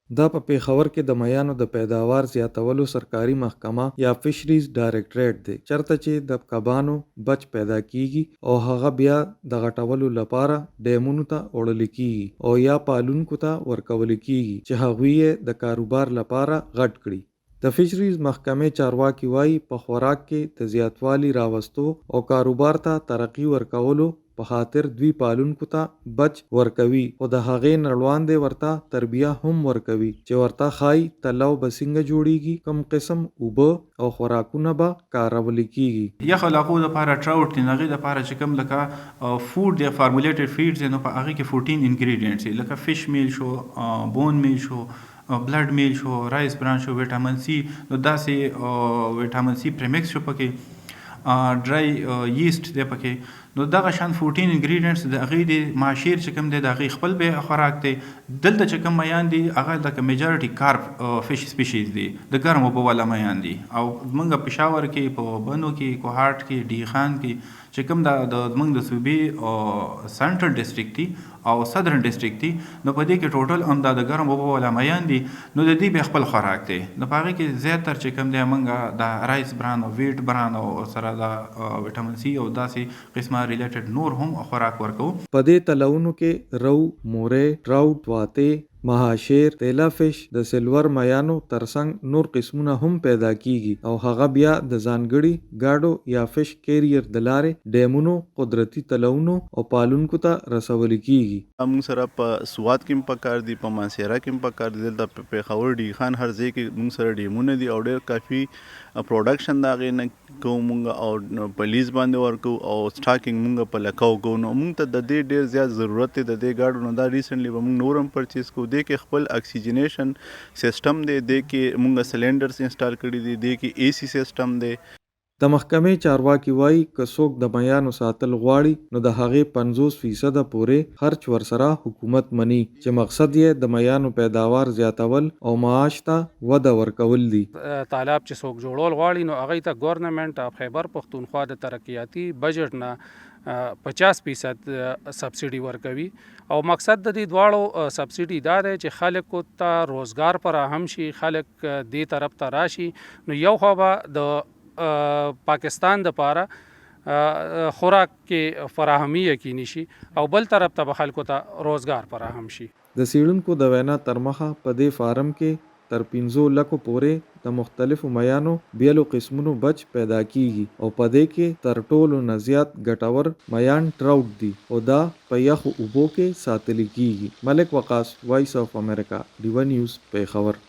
دا په پیښور کې د میانو د پیداوار زیاتولو سرکاري محکمه یا فشریز ډایریکټریټ دی، چرته چې د کبانو بچ پیدا کیږي او هغه بیا د غټولو لپاره ډیمونو ته وړل کیږي او یا پالونکو ته ورکول کیږي چې هغوی یې د کاروبار لپاره غټ کړي. د فشریز محکمې چارواکي وایي په خوراک کې د زیاتوالي راوستو او کاروبار ته ترقی ورکولو په خاطر دوی پالونکو ته بچ ورکوي، خو د هغې نه وړاندې ورته تربیه هم ورکوي چې ورته ښایي تلو به څنګه جوړیږي، کوم قسم اوبه او خوراکونه به کارول کیږي. یخ علاقو دپاره ټراوټ دي، هغې دپاره چې کوم لکه فوډ دی، فارمولیټډ فیډز دی، نو په هغې کې 14 انګریډینټس دي، لکه فش میل شو، بون میل شو، بلډ میل شو، رایس بران شو، ویټامین سی، نو داسې ویټامین سی پریمکس شو پکې، ډرای ییسټ دی پکې، نو دغه شان 14 انګریډینټس د هغې د معاشیر چې کوم دی د هغې خپل به خوراک دی. دلته چې کوم میان دي هغه لکه میجارټي کارپ فش سپیشیز دي، د ګرمو اوبو والا میان دي، او موږ پېښور کې په بنو کې، کوهاټ کې، ډیخان کې چې کوم د موږ د صوبې سنټرل ډسټرکټ دي او صدرن ډسټرکټ دي، نو په دې کې ټوټل هم د ګرم اوبو والا میان دي، نو د دې به خپل خوراک دی. نو په هغې کې زیاتر چې کوم دی موږ د رایس بران او ویټ بران او سره د ویټامین سی او داسې قسمه ریلیټډ نور هم خوراک ورکو. په دې تلونو کې رو، مورې، ټراوټ، واتې، مهاشیر، تیلا فش، د سلور میانو ترڅنګ نور قسمونه هم پیدا کیږي او هغه بیا د ځانګړي گاډو یا فش کیریر د لارې ډیمونو، قدرتي تلونو او پالونکو ته رسول کیږي. موږ سره په سوات کې هم پکار دي، په مانسهره کې هم پکار دي، دلته په پېښور، ډیخان، هر ځای کې موږ سره ډیمونه دي او ډېر کافي پروډکشن د هغې نه کوو موږ او په لیز باندې ورکو او سټاکینګ موږ په لکاو کوو. نو موږ ته د دې ډېر زیات ضرورت دی د دې ګاډو، نو دا ریسنټلی به موږ نور هم پرچیز کوو. دې کې خپل اکسیجنیشن سیسټم دی، دې کې موږ سلینډرز انسټال کړي دي، دې کې اے سی سیسټم دی. د محکمې چارواکي وایي که څوک د میانو ساتل غواړي نو د هغې 50% پورې خرچ ورسره حکومت مني، چې مقصد یې د میانو پیداوار زیاتول او معاش ته وده ورکول دي. تالاب چې څوک جوړول غواړي نو هغې ته ګورنمنټ اف خیبر پښتونخوا د ترقیاتي بجټ نه 50% سبسیډي ورکوي، او مقصد د دې دواړو سبسیډي دا دی چې خلکو ته روزګار فراهم شي، خلک دې طرف ته راشي. نو یو خوا به د پاکستان د پاره خوراک کې فراهمي یقیني شي او بل طرف ته به خلکو ته روزګار فراهم شي. د څېړونکو د وینا تر مخه په دې فارم کې تر 15 لکو پورې د مختلفو میانو بیلو قسمونو بچ پیدا کیږي او په دې کې تر ټولو نه زیات ګټور میان ټراوټ دي او دا په یخو اوبو کې ساتل کیږي. ملک وقاص، وایس اف امریکا، ډیو نیوز، پیښور.